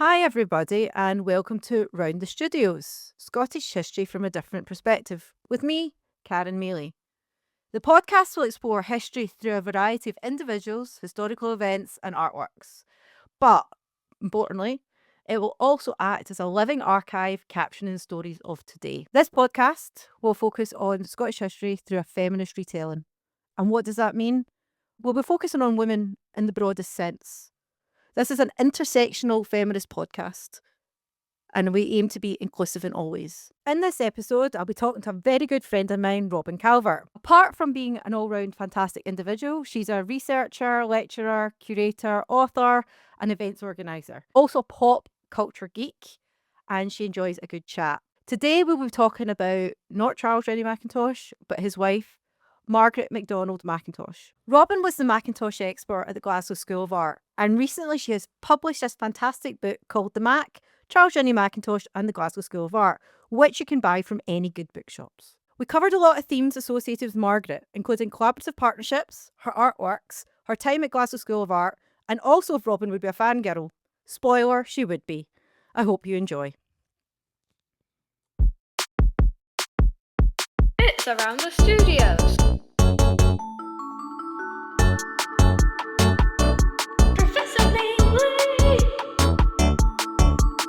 Hi, everybody, and welcome to Round the Studios Scottish History from a Different Perspective with me, Karen Mailley. The podcast will explore history through a variety of individuals, historical events, and artworks. But, importantly, it will also act as a living archive captioning the stories of today. This podcast will focus on Scottish history through a feminist retelling. And what does that mean? We'll be focusing on women in the broadest sense. This is an intersectional feminist podcast, and we aim to be inclusive in all ways. In this episode, I'll be talking to a very good friend of mine, Robyne Calvert. Apart from being an all-round fantastic individual, she's a researcher, lecturer, curator, author, and events organiser. Also a pop culture geek, and she enjoys a good chat. Today we'll be talking about not Charles Rennie Mackintosh, but his wife, Margaret Macdonald Mackintosh. Robyne was the Mackintosh expert at the Glasgow School of Art, and recently she has published this fantastic book called The Mac, Charles Rennie Mackintosh and the Glasgow School of Art, which you can buy from any good bookshops. We covered a lot of themes associated with Margaret, including collaborative partnerships, her artworks, her time at Glasgow School of Art, and also if Robyne would be a fangirl. Spoiler, she would be. I hope you enjoy. It's around the studios. Professor Mailley!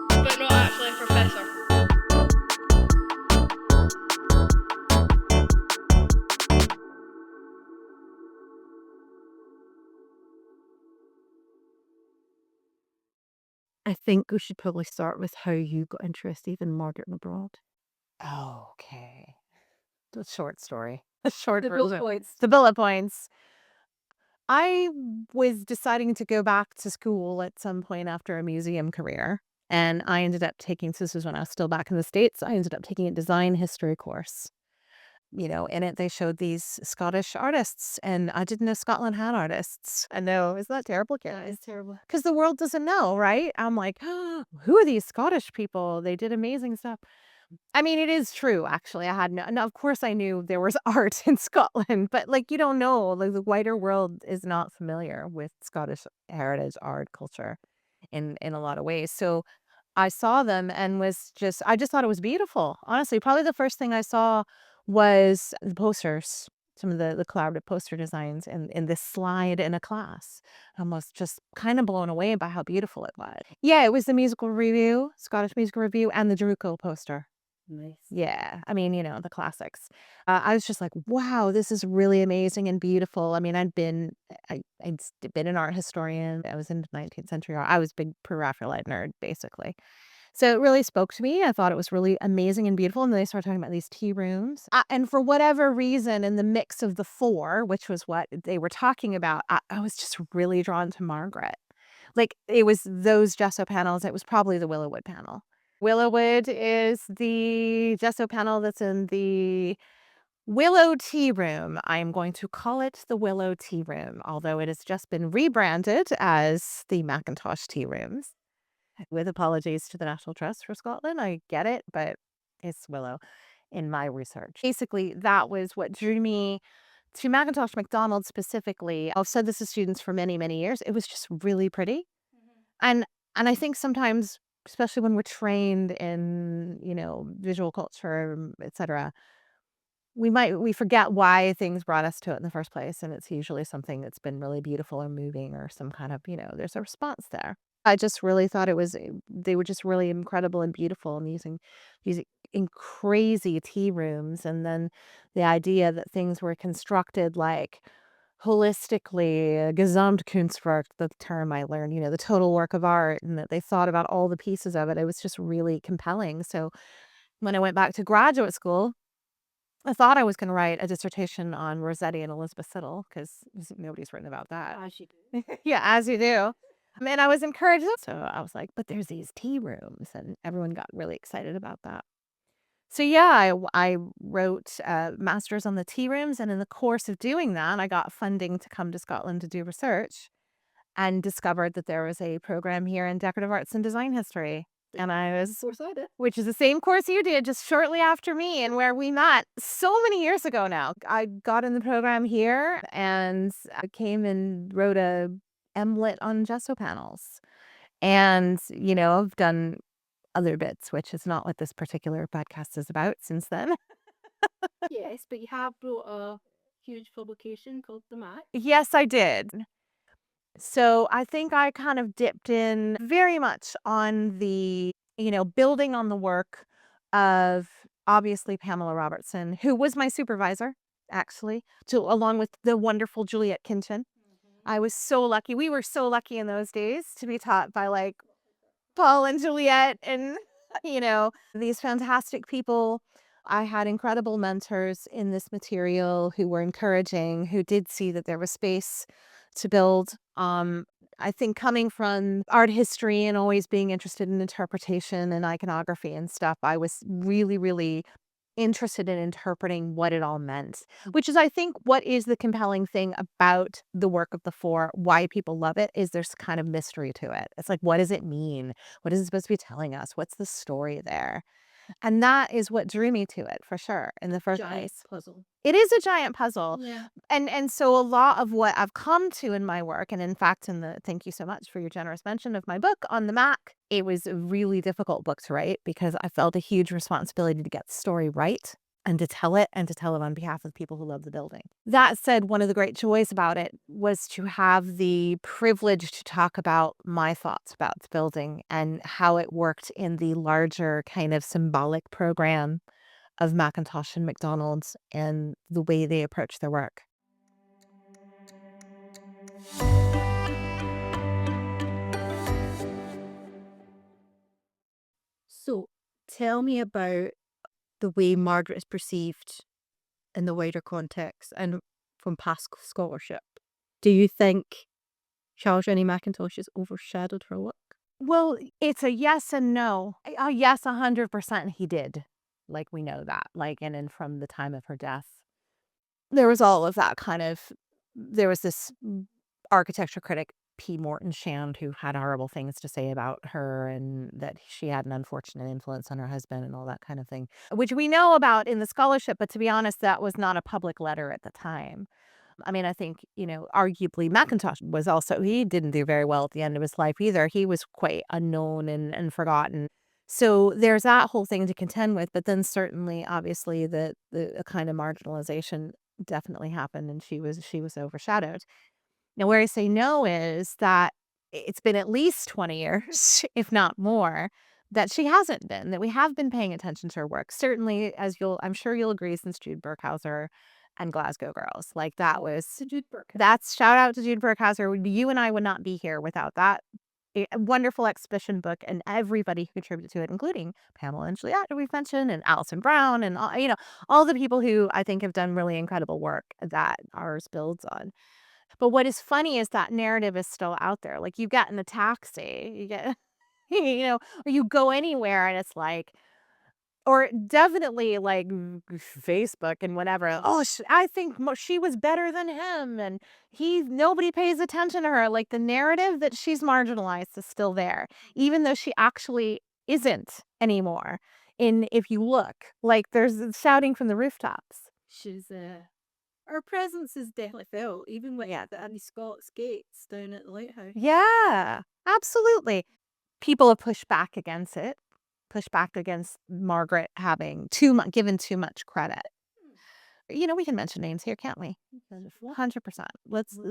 But not actually a professor. I think we should probably start with how you got interested in Margaret Macdonald. Okay. The short story. The short The version. bullet points. The bullet points. I was deciding to go back to school at some point after a museum career. And I ended up taking, so this was when I was still back in the States, I ended up taking a design history course. You know, in it, they showed these Scottish artists, and I didn't know Scotland had artists. I know. Isn't that terrible, Karen? That is terrible. Because the world doesn't know, right? I'm like, who are these Scottish people? They did amazing stuff. I mean, it is true, actually. I had no, of course I knew there was art in Scotland, but like, you don't know, like the wider world is not familiar with Scottish heritage, art, culture in a lot of ways. So I saw them and I just thought it was beautiful. Honestly, probably the first thing I saw was the posters, some of the collaborative poster designs in this slide in a class. I was just kind of blown away by how beautiful it was. Yeah, it was the musical review, Scottish musical review, and the Druco poster. Nice. Yeah, I mean, you know, the classics. I was just like, wow, this is really amazing and beautiful. I mean, I'd been an art historian. I was into 19th century art. I was a big Pre-Raphaelite nerd, basically. So it really spoke to me. I thought it was really amazing and beautiful. And then they started talking about these tea rooms. And for whatever reason, in the mix of the four, which was what they were talking about, I was just really drawn to Margaret. Like, it was those gesso panels. It was probably the Willowwood panel. Willowwood is the gesso panel that's in the Willow Tea Room. I'm going to call it the Willow Tea Room, although it has just been rebranded as the Mackintosh Tea Rooms. With apologies to the National Trust for Scotland. I get it, but it's Willow in my research. Basically, that was what drew me to Mackintosh Macdonald specifically. I've said this to students for many, many years. It was just really pretty. And I think sometimes, especially when we're trained in, you know, visual culture, etc., we forget why things brought us to it in the first place. And it's usually something that's been really beautiful or moving or some kind of, you know, there's a response there. I just really thought they were just really incredible and beautiful and using in crazy tea rooms. And then the idea that things were constructed like holistically, Gesamtkunstwerk, the term I learned, you know, the total work of art, and that they thought about all the pieces of it. It was just really compelling. So when I went back to graduate school, I thought I was going to write a dissertation on Rossetti and Elizabeth Siddal, because nobody's written about that. As you do. Yeah, as you do. And I was encouraged. So I was like, but there's these tea rooms, and everyone got really excited about that. So yeah, I wrote Masters on the Tea Rooms, and in the course of doing that, I got funding to come to Scotland to do research and discovered that there was a program here in Decorative Arts and Design History. And which is the same course you did just shortly after me, and where we met so many years ago now. I got in the program here and I came and wrote a MLit on gesso panels. And, I've done other bits, which is not what this particular podcast is about since then. Yes, but you have brought a huge publication called The Mac. Yes, I did. So I think I kind of dipped in very much on the, building on the work of obviously Pamela Robertson, who was my supervisor, actually, along with the wonderful Juliet Kinchin. I was so lucky. We were so lucky in those days to be taught by like Paul and Juliet and, these fantastic people. I had incredible mentors in this material who were encouraging, who did see that there was space to build. I think coming from art history and always being interested in interpretation and iconography and stuff, I was really, really interested in interpreting what it all meant, which is, I think, what is the compelling thing about the work of the four, why people love it, is there's kind of mystery to it. It's like, what does it mean? What is it supposed to be telling us? What's the story there? And that is what drew me to it for sure in the first place. Puzzle. It is a giant puzzle. Yeah. And so a lot of what I've come to in my work, and in fact, thank you so much for your generous mention of my book on the Mac. It was a really difficult book to write because I felt a huge responsibility to get the story right and to tell it on behalf of people who love the building. That said, one of the great joys about it was to have the privilege to talk about my thoughts about the building and how it worked in the larger kind of symbolic program of Mackintosh and Macdonald's and the way they approach their work. So tell me about the way Margaret is perceived in the wider context and from past scholarship. Do you think Charles Rennie Mackintosh has overshadowed her work? Well, it's a yes and no. A yes, 100% he did. Like, we know that. Like, and then from the time of her death, there was all of that kind of, there was this architecture critic, P. Morton Shand, who had horrible things to say about her and that she had an unfortunate influence on her husband and all that kind of thing, which we know about in the scholarship. But to be honest, that was not a public letter at the time. I mean, I think, arguably Mackintosh was also, he didn't do very well at the end of his life either. He was quite unknown and forgotten. So there's that whole thing to contend with. But then certainly, obviously, the kind of marginalization definitely happened and she was overshadowed. Now, where I say no is that it's been at least 20 years, if not more, that she hasn't been, that we have been paying attention to her work. Certainly, I'm sure you'll agree, since Jude Burkhauser and Glasgow Girls. Like, that's shout out to Jude Burkhauser. You and I would not be here without that wonderful exhibition book and everybody who contributed to it, including Pamela and Juliet, who we've mentioned, and Alison Brown, and all the people who I think have done really incredible work that ours builds on. But what is funny is that narrative is still out there. Like, you get in a taxi, you get, or you go anywhere and it's like, or definitely like Facebook and whatever. Oh, I think she was better than him, and nobody pays attention to her. Like, the narrative that she's marginalized is still there, even though she actually isn't anymore. If you look, like, there's shouting from the rooftops. She's her presence is definitely felt, even with the Annie Scott skates down at the lighthouse. Yeah, absolutely. People have pushed back against it, pushed back against Margaret having given too much credit. We can mention names here, can't we? 100%.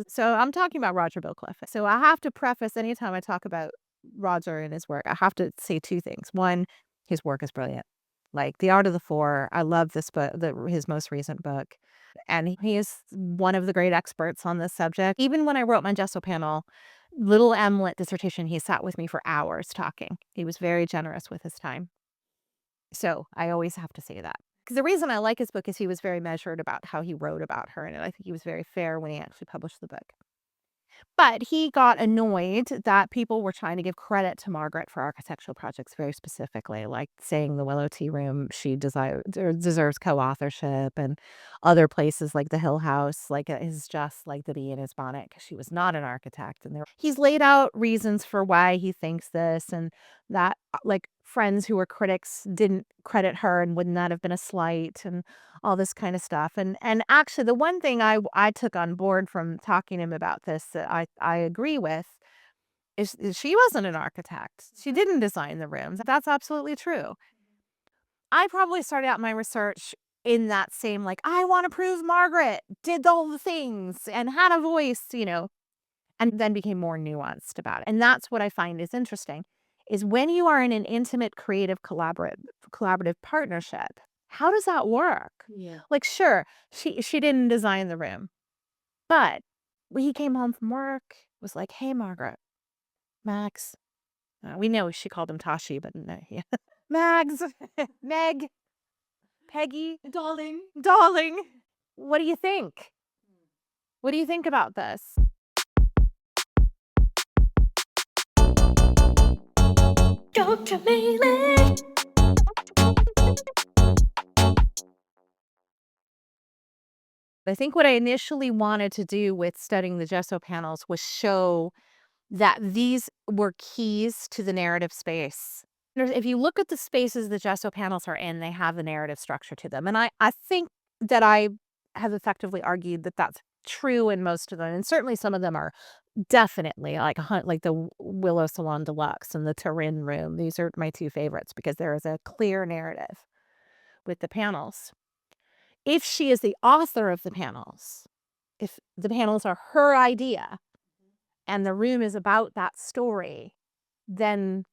So I'm talking about Roger Billcliffe. So I have to preface, anytime I talk about Roger and his work, I have to say two things. One, his work is brilliant. Like, The Art of the Four, I love this book, his most recent book. And he is one of the great experts on this subject. Even when I wrote my Gesso panel, little Mlet dissertation, he sat with me for hours talking. He was very generous with his time. So I always have to say that. Because the reason I like his book is he was very measured about how he wrote about her. And I think he was very fair when he actually published the book. But he got annoyed that people were trying to give credit to Margaret for architectural projects very specifically, like saying the Willow Tea Room, she deserves co-authorship, and other places like the Hill House, like, is just like the bee in his bonnet because she was not an architect. And he's laid out reasons for why he thinks this, and that, like, friends who were critics didn't credit her, and wouldn't that have been a slight, and all this kind of stuff. And actually, the one thing I took on board from talking to him about this that I agree with She wasn't an architect. She didn't design the rooms. That's absolutely true. I probably started out my research in that same, like, I want to prove Margaret did all the things and had a voice, and then became more nuanced about it. And that's what I find is interesting, is when you are in an intimate, creative, collaborative partnership, how does that work? Yeah. Like, sure, she didn't design the room, but when he came home from work, was like, hey, Margaret, Max. We know she called him Tashi, but no, yeah. Mags, Meg, Peggy, Darling. darling, what do you think? What do you think about this? Dr. Mailley. I think what I initially wanted to do with studying the gesso panels was show that these were keys to the narrative space. If you look at the spaces the gesso panels are in, they have a narrative structure to them. And I think that I have effectively argued that that's true in most of them. And certainly some of them are definitely like the Willow Salon Deluxe and the Turin Room. These are my two favorites because there is a clear narrative with the panels. If she is the author of the panels, if the panels are her idea and the room is about that story, then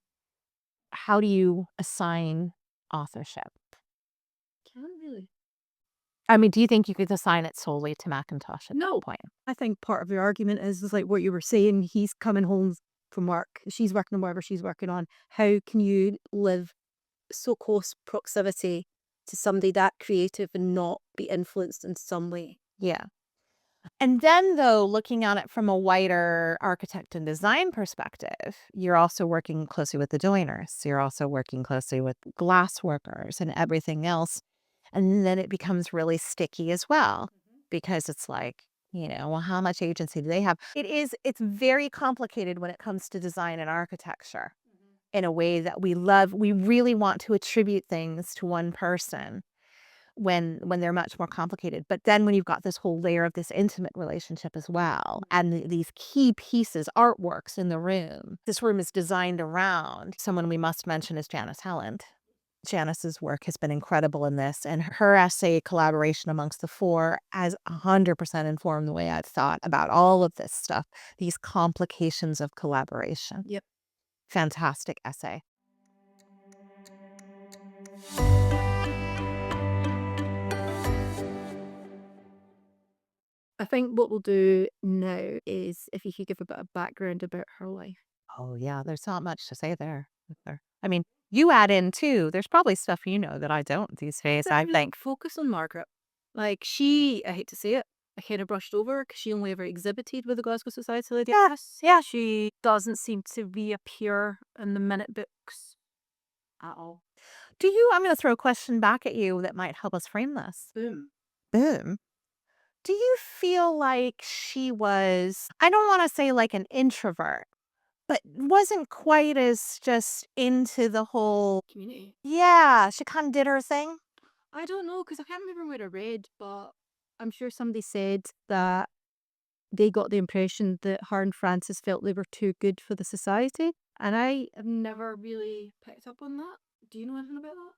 how do you assign authorship? Can't really. I mean, do you think you could assign it solely to Mackintosh at that point? I think part of your argument is like what you were saying. He's coming home from work. She's working on whatever she's working on. How can you live so close proximity to somebody that creative and not be influenced in some way? Yeah. And then, though, looking at it from a wider architect and design perspective, you're also working closely with the joiners. You're also working closely with glass workers and everything else. And then it becomes really sticky as well, because it's like, well, how much agency do they have? It's very complicated when it comes to design and architecture in a way that we love. We really want to attribute things to one person when they're much more complicated. But then when you've got this whole layer of this intimate relationship as well, and these key pieces, artworks in the room, this room is designed around someone we must mention is Janice Helland. Janice's work has been incredible in this, and her essay collaboration amongst the four has 100% informed the way I've thought about all of this stuff, these complications of collaboration. Yep. Fantastic essay. I think what we'll do now is if you could give a bit of background about her life. Oh, yeah, there's not much to say there. I mean, you add in too, there's probably stuff that I don't these days, I think. Focus on Margaret. Like I hate to say it, I kind of brushed over because she only ever exhibited with the Glasgow Society Lady. Yeah, she doesn't seem to reappear in the minute books at all. I'm going to throw a question back at you that might help us frame this. Boom. Boom. Do you feel like she was, I don't want to say like an introvert, but wasn't quite as just into the whole, Community. yeah, she kind of did her thing? I don't know because I can't remember where I read, but I'm sure somebody said that they got the impression that her and Frances felt they were too good for the society. And I have never really picked up on that. Do you know anything about that?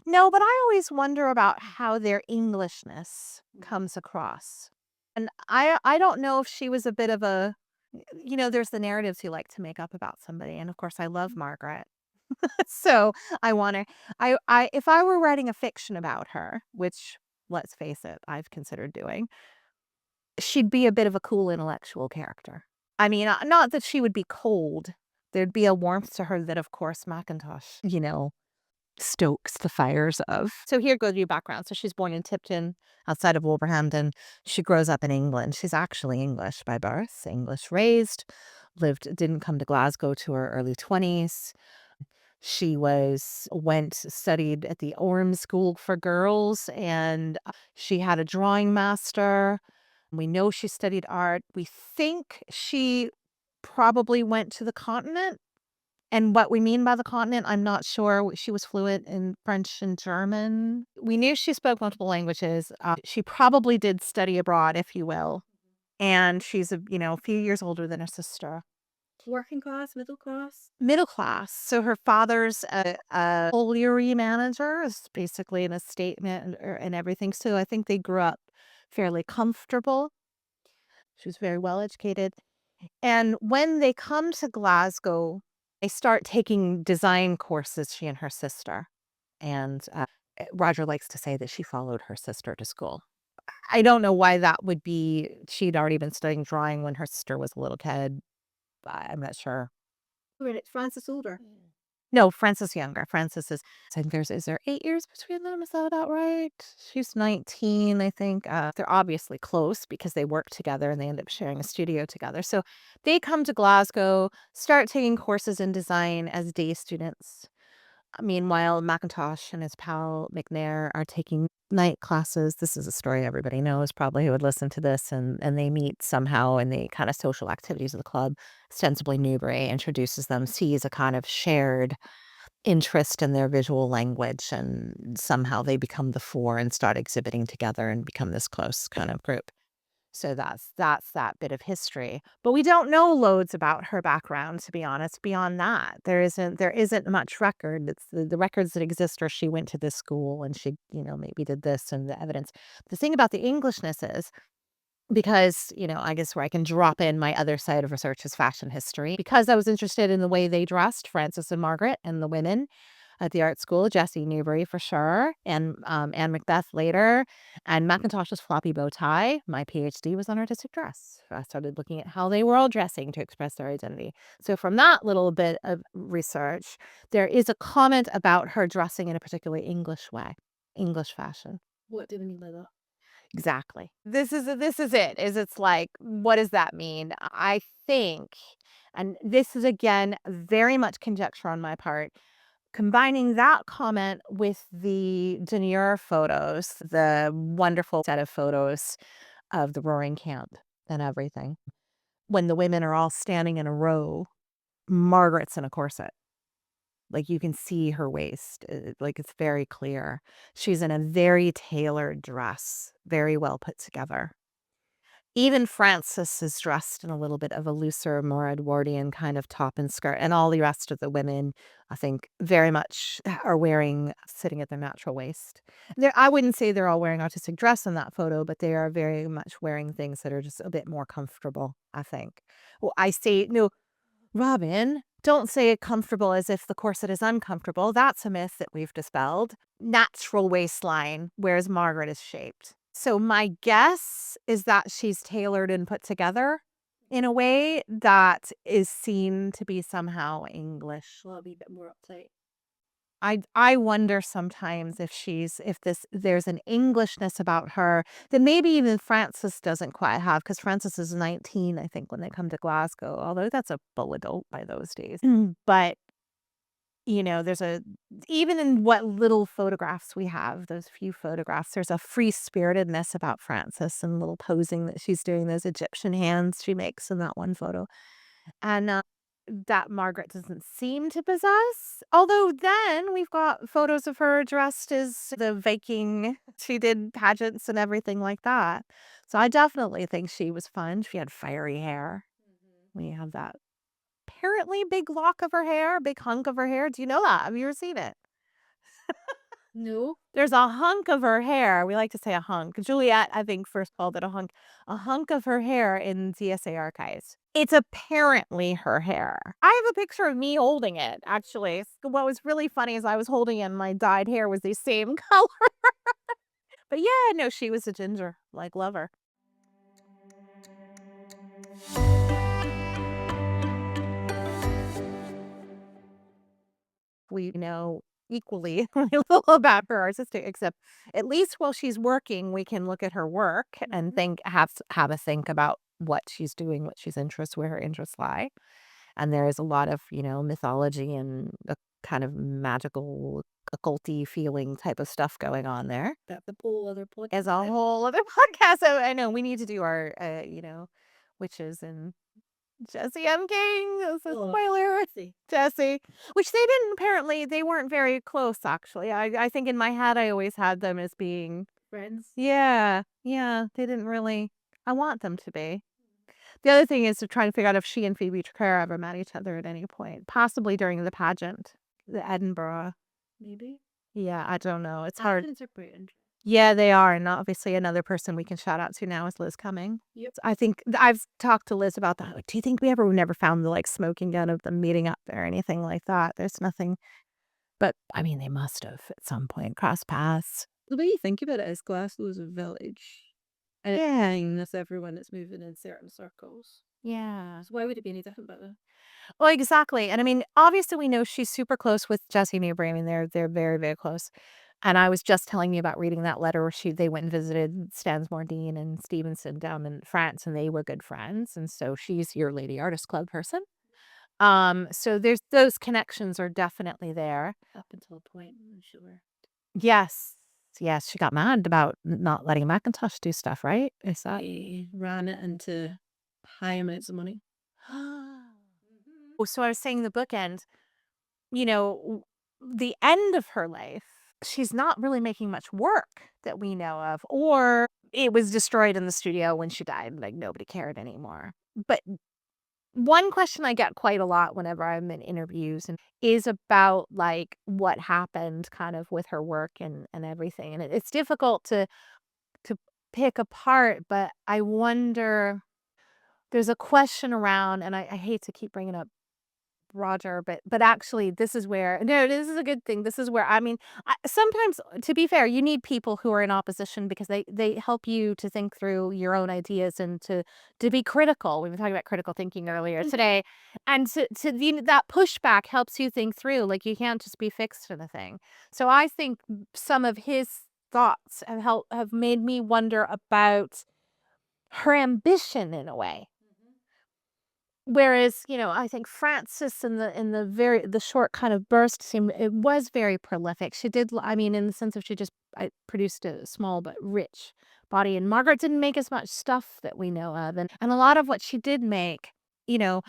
No, but I always wonder about how their Englishness comes across. And I don't know if she was a bit of a, there's the narratives you like to make up about somebody. And of course, I love Margaret. So I want to, if I were writing a fiction about her, which let's face it, I've considered doing, she'd be a bit of a cool intellectual character. I mean, not that she would be cold. There'd be a warmth to her that, of course, Mackintosh, stokes the fires of. So here goes your background. So she's born in Tipton, outside of Wolverhampton. She grows up in England. She's actually English by birth, English raised, didn't come to Glasgow to her early 20s. She studied at the Orme School for Girls, and she had a drawing master. We know she studied art. We think she probably went to the continent. And what we mean by the continent, I'm not sure. She was fluent in French and German. We knew she spoke multiple languages. She probably did study abroad, if you will. And she's a few years older than her sister. Working class, middle class? Middle class. So her father's a colliery manager, is basically an estate man and everything. So I think they grew up fairly comfortable. She was very well educated. And when they come to Glasgow, they start taking design courses, she and her sister. And Roger likes to say that she followed her sister to school. I don't know why that would be. She'd already been studying drawing when her sister was a little kid. I'm not sure. When it's Francis older. No, Frances younger. Frances I think is there 8 years between them? Is that about right? She's 19, I think. They're obviously close because they work together and they end up sharing a studio together. So they come to Glasgow, start taking courses in design as day students. Meanwhile, Mackintosh and his pal McNair are taking night classes. This is a story everybody knows probably who would listen to this, and they meet somehow in the kind of social activities of the club. Ostensibly Newbury introduces them, sees a kind of shared interest in their visual language, and somehow they become the four and start exhibiting together and become this close kind of group. So that's that bit of history. But we don't know loads about her background, to be honest, beyond that. There isn't much record. It's the records that exist are she went to this school and she, maybe did this and the evidence. The thing about the Englishness is because, I guess where I can drop in my other side of research is fashion history. Because I was interested in the way they dressed, Frances and Margaret and the women at the art school, Jessie Newbury for sure, and Anne Macbeth later, and Mackintosh's floppy bow tie. My PhD was on artistic dress. I started looking at how they were all dressing to express their identity. So from that little bit of research, there is a comment about her dressing in a particularly English way, English fashion. What do they mean by that? Exactly. It's like, what does that mean? I think, and this is again very much conjecture on my part, combining that comment with the Denier photos, the wonderful set of photos of the roaring camp and everything. When the women are all standing in a row, Margaret's in a corset. Like you can see her waist, like it's very clear. She's in a very tailored dress, very well put together. Even Frances is dressed in a little bit of a looser, more Edwardian kind of top and skirt, and all the rest of the women, I think, very much are wearing sitting at their natural waist. I wouldn't say they're all wearing artistic dress in that photo, but they are very much wearing things that are just a bit more comfortable, I think. Well, I say, no, Robin, don't say it comfortable as if the corset is uncomfortable. That's a myth that we've dispelled. Natural waistline, whereas Margaret is shaped. So my guess is that she's tailored and put together in a way that is seen to be somehow English. Well, it'll be a bit more uptight. I wonder sometimes if there's an Englishness about her that maybe even Frances doesn't quite have, because Frances is 19, I think, when they come to Glasgow, although that's a full adult by those days. But there's even in what little photographs we have, those few photographs, there's a free-spiritedness about Frances and little posing that she's doing, those Egyptian hands she makes in that one photo. And that Margaret doesn't seem to possess. Although then we've got photos of her dressed as the Viking. She did pageants and everything like that. So I definitely think she was fun. She had fiery hair. We have that apparently big lock of her hair, big hunk of her hair. Do you know that? Have you ever seen it? No. There's a hunk of her hair. We like to say a hunk. Juliet, I think, first called it a hunk. A hunk of her hair in DSA archives. It's apparently her hair. I have a picture of me holding it, actually. What was really funny is I was holding it and my dyed hair was the same color. But yeah, no, she was a ginger, like lover. We know equally little about her artistic, except at least while she's working, we can look at her work and have a think about what she's doing, what she's interested, where her interests lie. And there is a lot of, mythology and a kind of magical, occulty feeling type of stuff going on there. That's a whole other podcast. As a whole other podcast. So I know we need to do our, witches and Jesse M. King. That's a spoiler. Jesse. Which they weren't very close, actually. I think in my head, I always had them as being friends. Yeah. Yeah. They didn't really, I want them to be. The other thing is to try to figure out if she and Phoebe Clare ever met each other at any point, possibly during the pageant, the Edinburgh. Maybe. Yeah, I don't know. It's hard. Pageants are pretty interesting. Yeah, they are. And obviously, another person we can shout out to now is Liz Cumming. Yep. I think I've talked to Liz about that. Like, do you think we never found the like smoking gun of them meeting up or anything like that? There's nothing. But I mean, they must have at some point crossed paths. The way you think about it is Glasgow's a village. And Yeah. that's everyone that's moving in certain circles. Yeah. So why would it be any different about that? Well, exactly. And I mean, obviously, we know she's super close with Jessie Newbury. I mean, they're very, very close. And I was just telling you about reading that letter where they went and visited Stansmore Dean and Stevenson down in France, and they were good friends. And so she's your Lady Artist Club person. So there's those connections are definitely there. Up until a point, I'm sure. Yes. Yes, she got mad about not letting Mackintosh do stuff, right? Is that? They ran it into high amounts of money. Oh, so I was saying the bookend, the end of her life, she's not really making much work that we know of, or it was destroyed in the studio when she died. Like nobody cared anymore. But one question I get quite a lot whenever I'm in interviews and is about like what happened kind of with her work and everything. And it's difficult to pick apart, but I wonder, there's a question around, and I hate to keep bringing up Roger, but actually this is where no, this is a good thing. This is where I mean, sometimes to be fair, you need people who are in opposition because they help you to think through your own ideas and to be critical. We were talking about critical thinking earlier today, and that pushback helps you think through. Like you can't just be fixed in a thing. So I think some of his thoughts have made me wonder about her ambition in a way. Whereas, I think Frances in the short kind of burst it was very prolific. She did, I mean, in the sense of she just produced a small but rich body. And Margaret didn't make as much stuff that we know of. And a lot of what she did make, you know,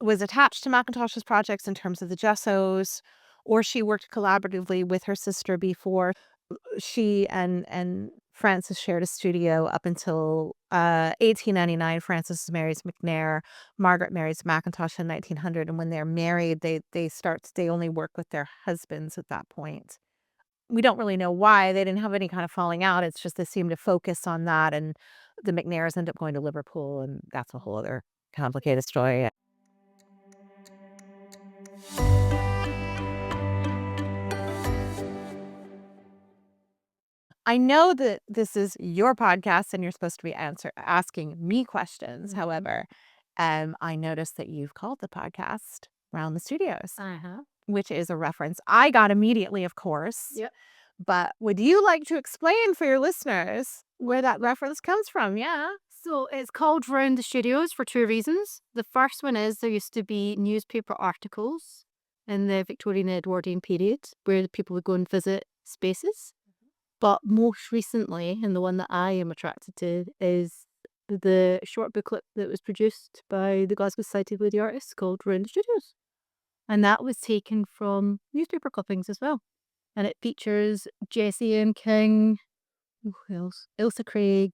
was attached to Mackintosh's projects in terms of the gessos, or she worked collaboratively with her sister before she and Frances shared a studio up until 1899. Frances marries McNair. Margaret marries Mackintosh in 1900. And when they're married, they only work with their husbands at that point. We don't really know why. They didn't have any kind of falling out. It's just they seem to focus on that. And the McNairs end up going to Liverpool, and that's a whole other complicated story. I know that this is your podcast and you're supposed to be asking me questions. However, I noticed that you've called the podcast Round the Studios, which is a reference I got immediately, of course. Yep. But would you like to explain for your listeners where that reference comes from? Yeah. So it's called Round the Studios for two reasons. The first one is there used to be newspaper articles in the Victorian Edwardian period where people would go and visit spaces. But most recently, and the one that I am attracted to, is the short booklet that was produced by the Glasgow Society of Lady Artists called Round the Studios. And that was taken from newspaper clippings as well. And it features Jessie and King, who else? Ilsa Craig,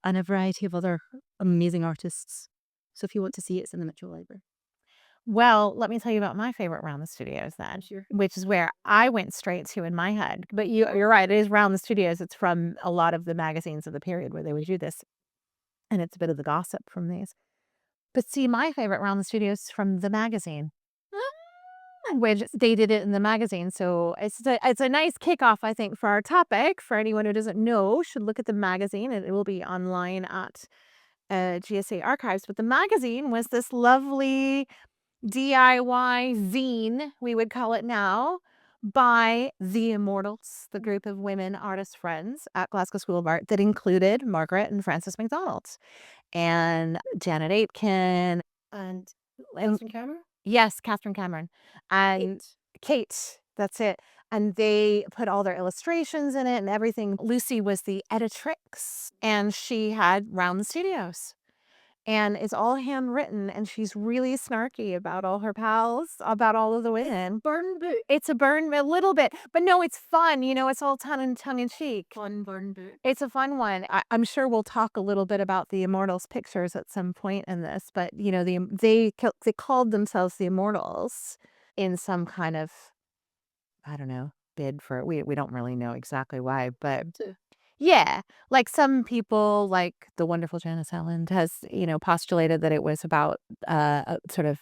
and a variety of other amazing artists. So if you want to see it, it's in the Mitchell Library. Well, let me tell you about my favorite Round the Studios then, Sure. which is where I went straight to in my head. But you're right, it is Round the Studios. It's from a lot of the magazines of the period where they would do this. And it's a bit of the gossip from these. But see, my favorite Round the Studios is from the magazine, which they did it in the magazine. So it's a nice kickoff, I think, for our topic. For anyone who doesn't know, should look at the magazine, and it will be online at GSA Archives. But the magazine was this lovely DIY zine, we would call it now, by the Immortals, the group of women artist friends at Glasgow School of Art that included Margaret and Frances Macdonald and Janet Aitken And and Cameron? yes, Catherine Cameron and Kate. That's it. And they put all their illustrations in it and everything. Lucy was the editrix, and she had Round the Studios. And it's all handwritten, and she's really snarky about all her pals, about all of the women. Burn book. It's a little bit, but no, it's fun. It's all tongue in cheek. Fun burn book. It's a fun one. I'm sure we'll talk a little bit about the Immortals pictures at some point in this, but they called themselves the Immortals in some kind of, I don't know, bid for it. We don't really know exactly why, but yeah, like some people, like the wonderful Janice Allen has, postulated that it was about a sort of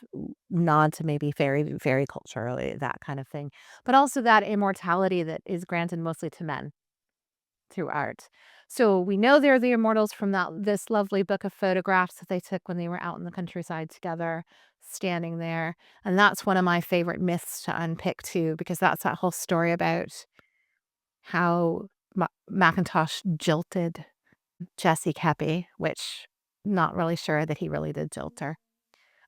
nod to maybe fairy culture, that kind of thing, but also that immortality that is granted mostly to men through art. So we know they're the immortals from this lovely book of photographs that they took when they were out in the countryside together, standing there. And that's one of my favorite myths to unpick too, because that's that whole story about how Mackintosh jilted Jessie Keppy, which not really sure that he really did jilt her.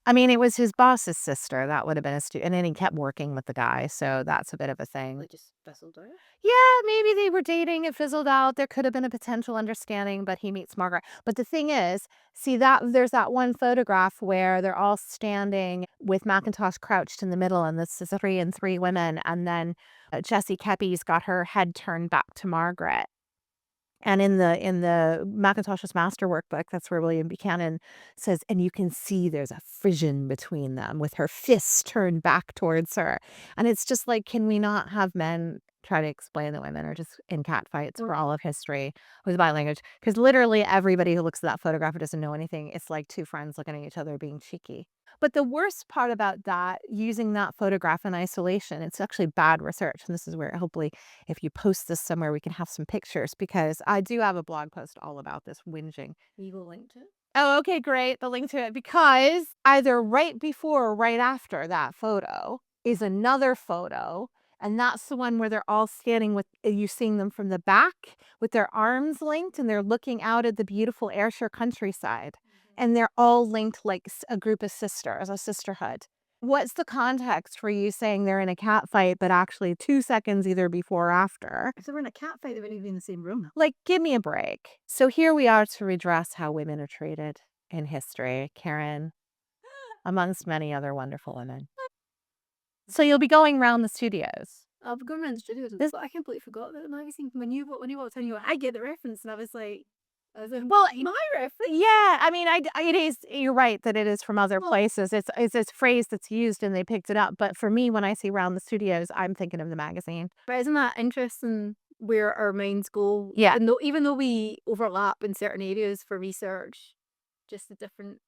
I mean, it was his boss's sister. That would have been and then he kept working with the guy, so that's a bit of a thing. They just fizzled out. Yeah, maybe they were dating, it fizzled out. There could have been a potential understanding, but he meets Margaret. But the thing is, see that there's that one photograph where they're all standing with Mackintosh crouched in the middle, and this is 3 and 3 women, and then Jessie Keppy's got her head turned back to Margaret. And in the Mackintosh's master workbook, that's where William Buchanan says, and you can see there's a frisson between them with her fists turned back towards her. And it's just like, can we not have men try to explain that women are just in catfights for all of history with body language? Because literally everybody who looks at that photograph and doesn't know anything, it's like two friends looking at each other being cheeky. But the worst part about that, using that photograph in isolation, it's actually bad research. And this is where hopefully if you post this somewhere, we can have some pictures, because I do have a blog post all about this whinging. We will link to it. Oh, okay, great. The link to it, because either right before or right after that photo is another photo. And that's the one where they're all standing with, you seeing them from the back with their arms linked, and they're looking out at the beautiful Ayrshire countryside. And they're all linked like a group of sisters, a sisterhood. What's the context for you saying they're in a cat fight, but actually 2 seconds either before or after? If they were in a cat fight, they wouldn't even be in the same room. Like, give me a break. So here we are to redress how women are treated in history, Karen, amongst many other wonderful women. So you'll be going around the studios. I've gone around the studios, but I completely forgot about the magazine. When you walked in, you went, I get the reference, and I was like, well, my reference. Yeah, I mean, it is. You're right that it is from other places. It's a phrase that's used, and they picked it up. But for me, when I see "round the studios," I'm thinking of the magazine. But isn't that interesting where our minds go? Yeah. And even though we overlap in certain areas for research, just the different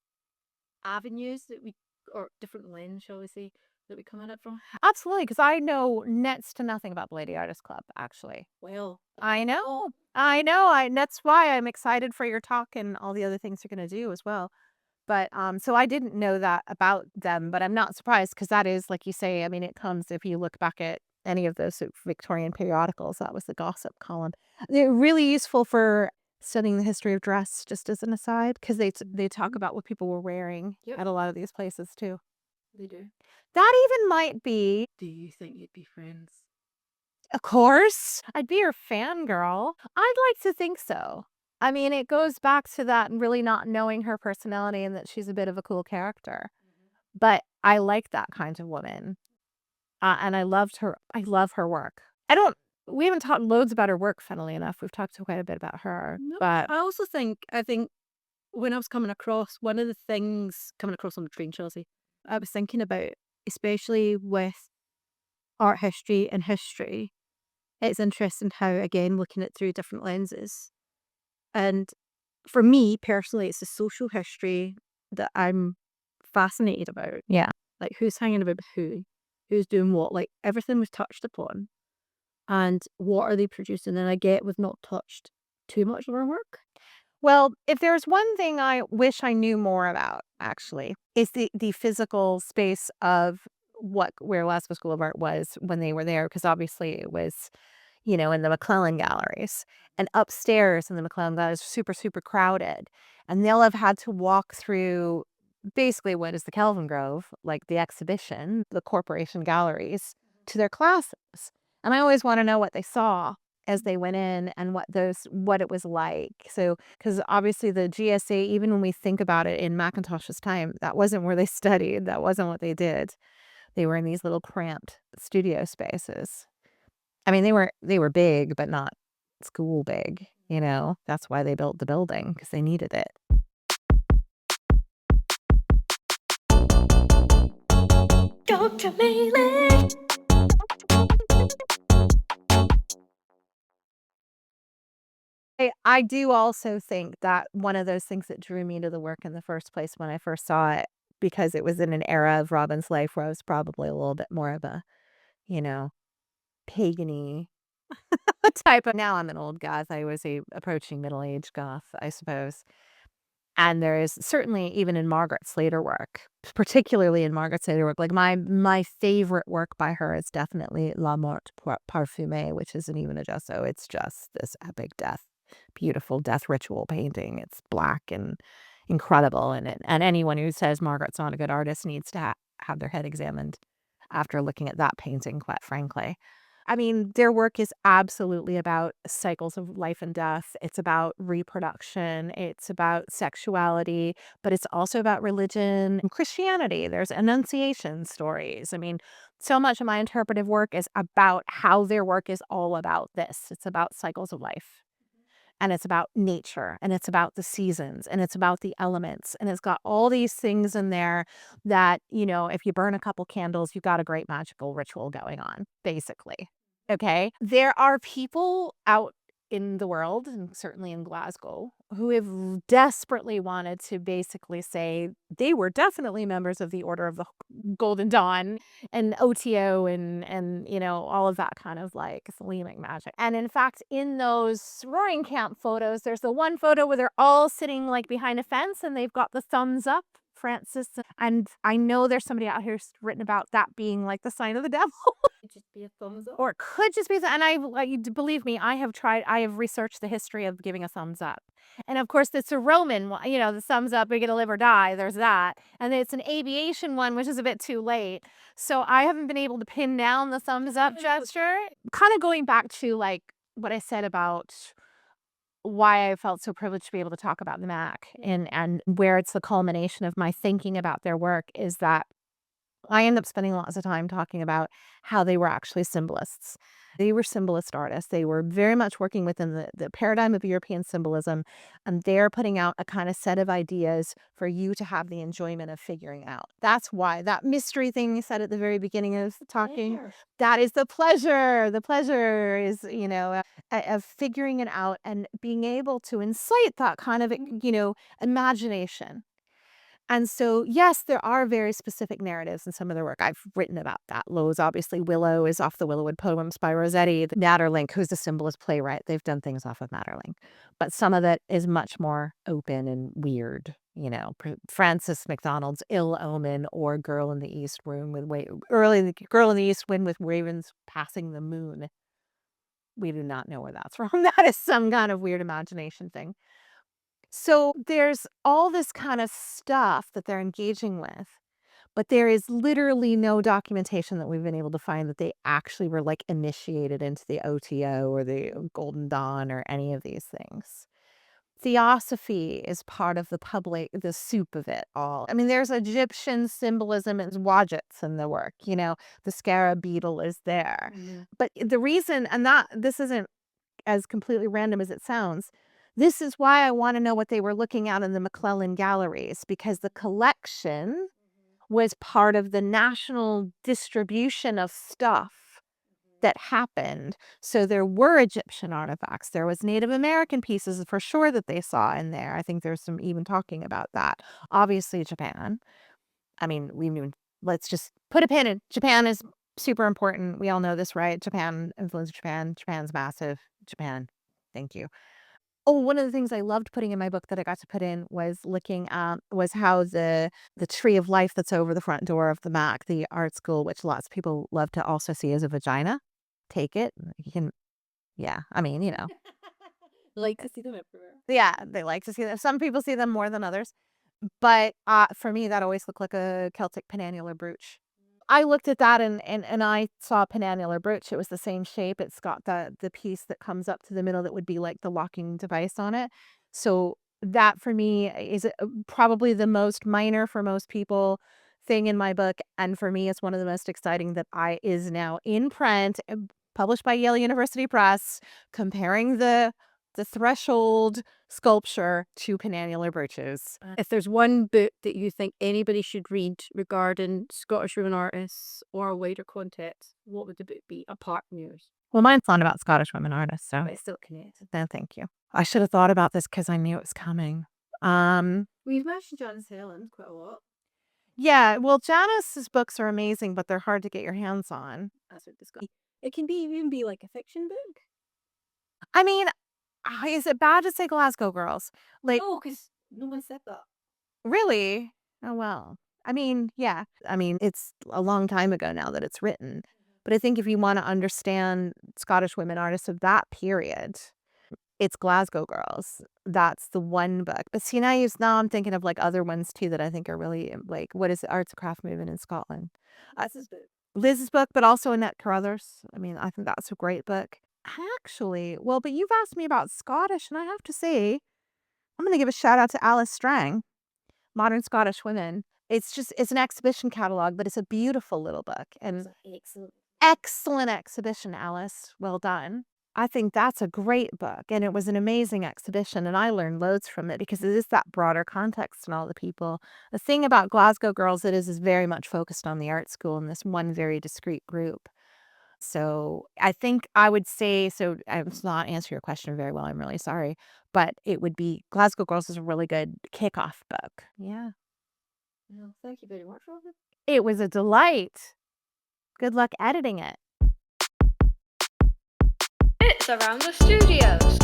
avenues or different lens, shall we say, that we come at it from. Absolutely, because I know next to nothing about the Lady Artist Club, actually. Well, I know. That's why I'm excited for your talk and all the other things you're going to do as well. But so I didn't know that about them, but I'm not surprised, because that is, like you say, I mean, it comes, if you look back at any of those Victorian periodicals, that was the gossip column. They're really useful for studying the history of dress, just as an aside, because they talk about what people were wearing at a lot of these places too. They do. That even might be. Do you think you'd be friends? Of course. I'd be your fangirl. I'd like to think so. I mean, it goes back to that really not knowing her personality and that she's a bit of a cool character. But I like that kind of woman. And I love her work. We haven't talked loads about her work, funnily enough. We've talked quite a bit about her. No, but I also think when I was coming across, one of the things coming across on the train, Chelsea, I was thinking about, especially with art history and history, it's interesting how, again, looking at it through different lenses. And for me personally, it's the social history that I'm fascinated about. yeah. Like, who's hanging about with who's doing what, like everything was touched upon, and what are they producing. And I get we've not touched too much of our work. Well, if there's one thing I wish I knew more about, actually, is the physical space of where Glasgow School of Art was when they were there, because obviously it was, in the McClellan galleries, and upstairs in the McClellan galleries, super, super crowded. And they'll have had to walk through basically what is the Kelvin Grove, like the exhibition, the corporation galleries, to their classes. And I always want to know what they saw as they went in and what it was like. So, because obviously the GSA, even when we think about it in Mackintosh's time, that wasn't where they studied. That wasn't what they did. They were in these little cramped studio spaces. I mean, they were big, but not school big, you know? That's why they built the building, because they needed it. Dr. Mailley. I do also think that one of those things that drew me to the work in the first place when I first saw it, because it was in an era of Robin's life where I was probably a little bit more of a, you know, pagan-y type of. Now I'm an old goth. I was a approaching middle-aged goth, I suppose. And there is certainly, even in Margaret's later work, particularly in Margaret's later work, like my favorite work by her is definitely La Mort Parfumée, which isn't even a gesso. It's just this epic death, beautiful death ritual painting. It's black and incredible. And anyone who says Margaret's not a good artist needs to have their head examined after looking at that painting, quite frankly. I mean, their work is absolutely about cycles of life and death. It's about reproduction. It's about sexuality, but it's also about religion and Christianity. There's Annunciation stories. I mean, so much of my interpretive work is about how their work is all about this. It's about cycles of life. And it's about nature, and it's about the seasons, and it's about the elements, and it's got all these things in there that, if you burn a couple candles, you've got a great magical ritual going on, basically. Okay? There are people out in the world, and certainly in Glasgow, who have desperately wanted to basically say they were definitely members of the Order of the Golden Dawn and OTO and all of that kind of like Thelemic magic. And in fact, in those roaring camp photos, there's the one photo where they're all sitting like behind a fence and they've got the thumbs up. Francis, and I know there's somebody out here who's written about that being like the sign of the devil. Just be a thumbs up. Or it could just be, and believe me, I have researched the history of giving a thumbs up. And of course, it's a Roman one, the thumbs up, we get to live or die, there's that. And it's an aviation one, which is a bit too late. So I haven't been able to pin down the thumbs up gesture. Kind of going back to like what I said about why I felt so privileged to be able to talk about the Mac and where it's the culmination of my thinking about their work is that I end up spending lots of time talking about how they were actually symbolists. They were symbolist artists. They were very much working within the paradigm of European symbolism, and they're putting out a kind of set of ideas for you to have the enjoyment of figuring out. That's why that mystery thing you said at the very beginning of talking, that is the pleasure. The pleasure is, of figuring it out and being able to incite that kind of, imagination. And so, yes, there are very specific narratives in some of their work. I've written about that loads. Obviously, Willow is off the Willowwood Poems by Rossetti. Maeterlinck, who's a symbolist playwright, they've done things off of Maeterlinck. But some of it is much more open and weird. Frances MacDonald's Ill Omen or Girl in the East Wind Girl in the East Wind with ravens passing the moon. We do not know where that's from. That is some kind of weird imagination thing. So there's all this kind of stuff that they're engaging with, but there is literally no documentation that we've been able to find that they actually were like initiated into the OTO or the Golden Dawn or any of these things. Theosophy is part of the soup of it all. I mean, there's Egyptian symbolism and Wadjets in the work, the scarab beetle is there. Mm-hmm. But the reason, and that this isn't as completely random as it sounds, this is why I want to know what they were looking at in the McClellan galleries, because the collection was part of the national distribution of stuff that happened. So there were Egyptian artifacts. There was Native American pieces for sure that they saw in there. I think there's some even talking about that. Obviously, Japan. I mean, let's just put a pin in. Japan is super important. We all know this, right? Japan, influence of Japan. Japan's massive. Japan. Thank you. Oh, one of the things I loved putting in my book that I got to put in was was how the tree of life that's over the front door of the Mac, the art school, which lots of people love to also see as a vagina. Take it. You can, yeah. I mean, Like to see them everywhere. Yeah, they like to see them. Some people see them more than others. But for me, that always looked like a Celtic penannular brooch. I looked at that and I saw a penannular brooch. It was the same shape. It's got the piece that comes up to the middle that would be like the locking device on it. So that for me is probably the most minor for most people thing in my book, and for me it's one of the most exciting that I is now in print, published by Yale University Press, comparing the threshold sculpture to penannular brooches. If there's one book that you think anybody should read regarding Scottish women artists or a wider context, what would the book be apart from yours? Well, mine's not about Scottish women artists, so But it's still connected. no, thank you. I should have thought about this because I knew it was coming. We've mentioned Janice Helen quite a lot. Yeah, well, Janice's books are amazing, but they're hard to get your hands on. That's what this guy. It can even be like a fiction book. I mean, is it bad to say Glasgow Girls? Like, No, because no one said that. really? Oh, well. I mean, yeah. I mean, it's a long time ago now that it's written. But I think if you want to understand Scottish women artists of that period, it's Glasgow Girls. That's the one book. But see, now I'm thinking of like other ones too that I think are really like, what is the arts and craft movement in Scotland? Liz's book, but also Annette Carruthers. I mean, I think that's a great book. Actually, well, but you've asked me about Scottish, and I have to say, I'm going to give a shout out to Alice Strang, Modern Scottish Women. It's an exhibition catalog, but it's a beautiful little book and excellent exhibition, Alice. Well done. I think that's a great book, and it was an amazing exhibition, and I learned loads from it because it is that broader context and all the people. The thing about Glasgow Girls, it is very much focused on the art school and this one very discrete group. So I think I would say, so I'm not answering your question very well, I'm really sorry, but it would be Glasgow Girls is a really good kickoff book. Yeah. Well, thank you very much, Robin. It was a delight. Good luck editing it. It's around the studios.